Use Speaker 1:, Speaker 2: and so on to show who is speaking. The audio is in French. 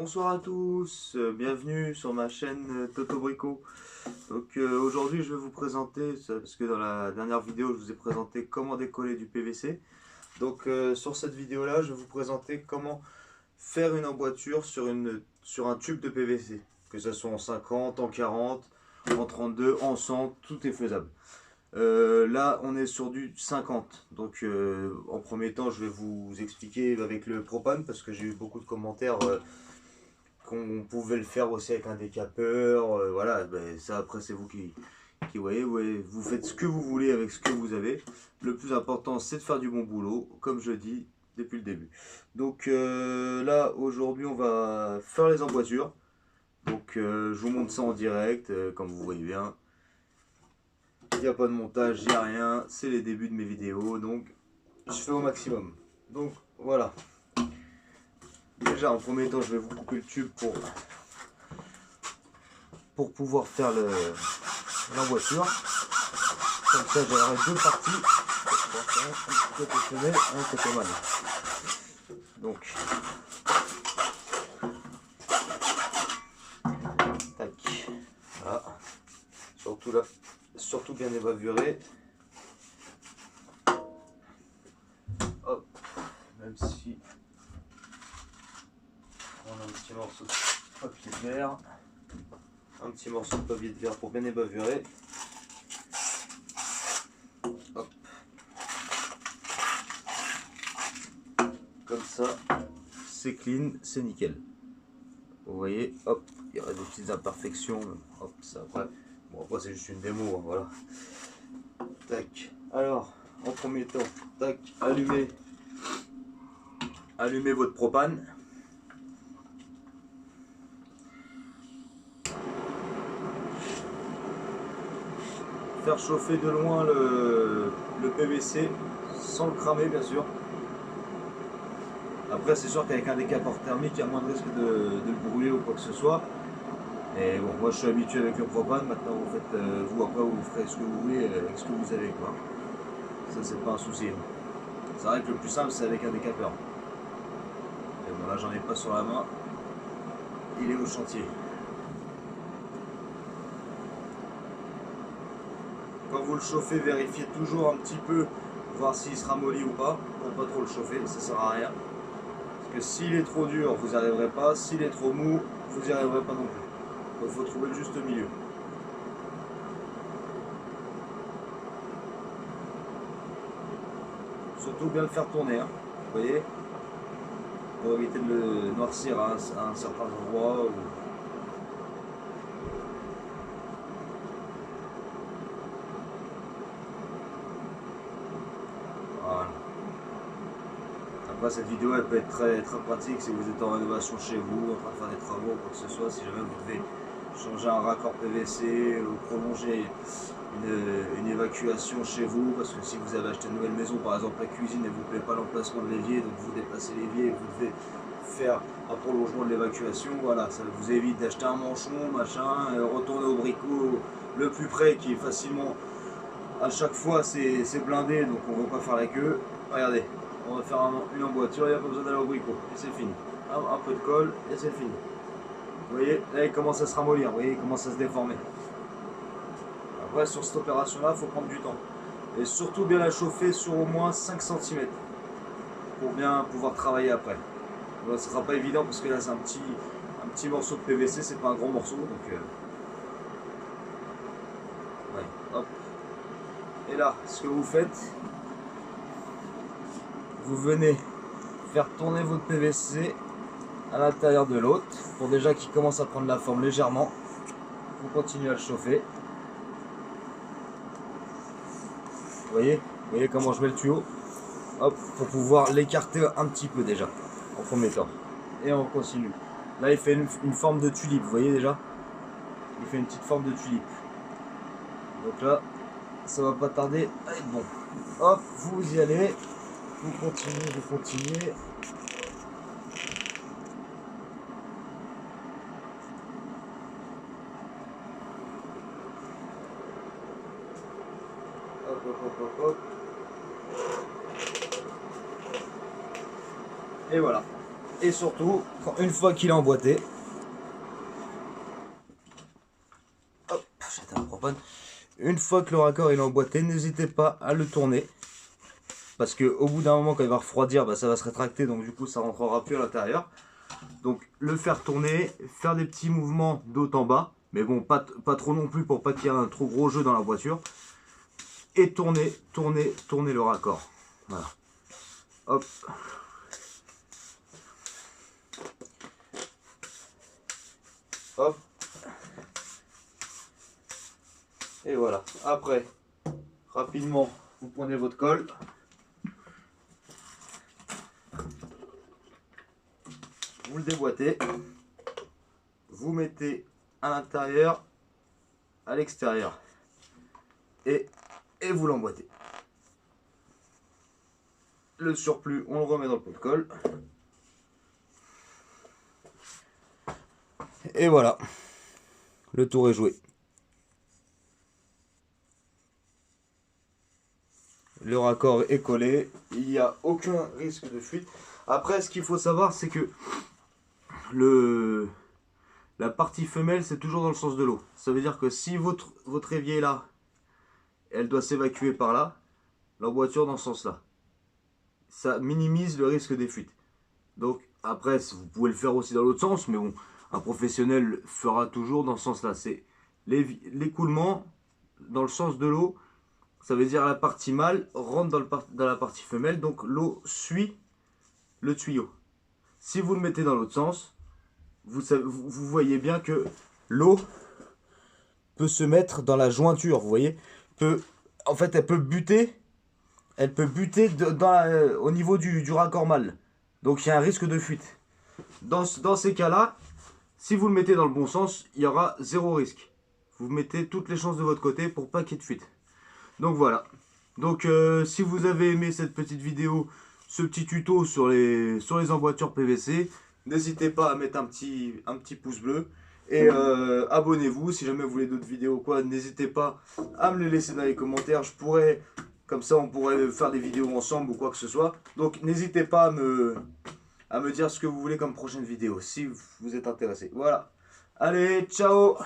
Speaker 1: Bonsoir à tous, bienvenue sur ma chaîne Toto Brico. Donc aujourd'hui je vais vous présenter, parce que dans la dernière vidéo je vous ai présenté comment décoller du PVC. Donc sur cette vidéo là je vais vous présenter comment faire une emboîture sur un tube de PVC. Que ce soit en 50, en 40, en 32, en 100, tout est faisable. Là on est sur du 50, donc en premier temps je vais vous expliquer avec le propane parce que j'ai eu beaucoup de commentaires qu'on pouvait le faire aussi avec un décapeur, voilà, ben, ça après c'est vous qui voyez, ouais, vous faites ce que vous voulez avec ce que vous avez. Le plus important c'est de faire du bon boulot, comme je dis depuis le début. Donc là aujourd'hui on va faire les emboîtures, donc je vous montre ça en direct, comme vous voyez bien. Il n'y a pas de montage, il n'y a rien, c'est les débuts de mes vidéos, donc je fais au maximum. Donc voilà. Déjà en premier temps je vais vous couper le tube pour pouvoir faire l'emboîture. Comme ça j'aurai deux parties. Un côté femelle et un côté mâle. Donc tac. Voilà. Surtout là, surtout bien ébavuré. Hop. Même si on a un petit morceau de papier de verre. Un petit morceau de papier de verre pour bien ébavurer. Hop. Comme ça, c'est clean, c'est nickel. Vous voyez, hop, il y aurait des petites imperfections. Hop, ça après. Bon, après c'est juste une démo, hein, voilà. Tac. Alors, en premier temps, tac, allumez votre propane. Faire chauffer de loin le PVC sans le cramer bien sûr. Après c'est sûr qu'avec un décapeur thermique il y a moins de risque de le brûler ou quoi que ce soit. Et bon, moi je suis habitué avec le propane, maintenant vous faites vous après vous ferez ce que vous voulez avec ce que vous avez quoi. Ça c'est pas un souci. C'est vrai que le plus simple c'est avec un décapeur. Et bon là j'en ai pas sur la main. Il est au chantier. Quand vous le chauffez, vérifiez toujours un petit peu, voir s'il se ramollit ou pas, pour pas trop le chauffer, ça sert à rien. Parce que s'il est trop dur, vous n'y arriverez pas, s'il est trop mou, vous n'y arriverez pas non plus. Donc il faut trouver le juste milieu. Surtout bien le faire tourner, hein, vous voyez, pour éviter de le noircir à un certain endroit. Voilà. Après cette vidéo elle peut être très pratique si vous êtes en rénovation chez vous, en train de faire des travaux, quoi que ce soit, si jamais vous devez changer un raccord PVC ou prolonger une évacuation chez vous, parce que si vous avez acheté une nouvelle maison, par exemple la cuisine, et vous ne plaît pas l'emplacement de l'évier, donc vous déplacez l'évier et vous devez faire un prolongement de l'évacuation, voilà, ça vous évite d'acheter un manchon, machin, retourner au bricot le plus près qui est facilement, à chaque fois c'est blindé, donc on ne va pas faire la queue. Regardez, on va faire une emboîture, il n'y a pas besoin d'aller au bricot, et c'est fini. Un peu de colle, et c'est fini. Vous voyez, là il commence à se ramollir, vous voyez, il commence à se déformer. Après sur cette opération là il faut prendre du temps et surtout bien la chauffer sur au moins 5 cm pour bien pouvoir travailler après. Ce ne sera pas évident parce que là c'est un petit morceau de PVC, c'est pas un gros morceau, donc ouais, hop. Et là ce que vous faites, vous venez faire tourner votre PVC à l'intérieur de l'autre pour déjà qu'il commence à prendre la forme légèrement. Vous continuez à le chauffer. Vous voyez comment je mets le tuyau, hop, pour pouvoir l'écarter un petit peu déjà, en premier temps. Et on continue. Là, il fait une forme de tulipe, vous voyez déjà? Il fait une petite forme de tulipe. Donc là, ça va pas tarder à être bon. Hop, vous y allez, vous continuez. Hop, hop, hop, hop, hop. Et voilà. Et surtout, une fois qu'il est emboîté, hop, j'éteins la propane. Une fois que le raccord est emboîté, n'hésitez pas à le tourner. Parce que au bout d'un moment, quand il va refroidir, bah, ça va se rétracter, donc du coup ça rentrera plus à l'intérieur. Donc le faire tourner, faire des petits mouvements de haut en bas, mais bon, pas trop non plus pour pas qu'il y ait un trop gros jeu dans la voiture. Et tourner le raccord. Voilà. Hop. Hop. Et voilà. Après, rapidement, vous prenez votre colle. Vous le déboîtez. Vous mettez à l'intérieur, à l'extérieur. Et vous l'emboîtez. Le surplus, on le remet dans le pot de colle. Et voilà. Le tour est joué. Le raccord est collé, il n'y a aucun risque de fuite. Après, ce qu'il faut savoir, c'est que la partie femelle, c'est toujours dans le sens de l'eau. Ça veut dire que si votre évier est là, elle doit s'évacuer par là, l'emboîture dans ce sens-là. Ça minimise le risque des fuites. Donc, après, vous pouvez le faire aussi dans l'autre sens, mais bon, un professionnel fera toujours dans ce sens-là. C'est l'écoulement dans le sens de l'eau. Ça veut dire la partie mâle rentre dans la partie femelle, donc l'eau suit le tuyau. Si vous le mettez dans l'autre sens, vous voyez bien que l'eau peut se mettre dans la jointure, vous voyez. En fait, elle peut buter au niveau du raccord mâle. Donc il y a un risque de fuite. Dans ces cas-là, si vous le mettez dans le bon sens, il y aura zéro risque. Vous mettez toutes les chances de votre côté pour pas qu'il y ait de fuite. Donc voilà. Donc si vous avez aimé cette petite vidéo, ce petit tuto sur les emboîtures PVC, n'hésitez pas à mettre un petit pouce bleu. Et abonnez-vous. Si jamais vous voulez d'autres vidéos ou quoi, n'hésitez pas à me les laisser dans les commentaires. Comme ça on pourrait faire des vidéos ensemble ou quoi que ce soit. Donc n'hésitez pas à me dire ce que vous voulez comme prochaine vidéo, si vous êtes intéressé. Voilà. Allez, ciao!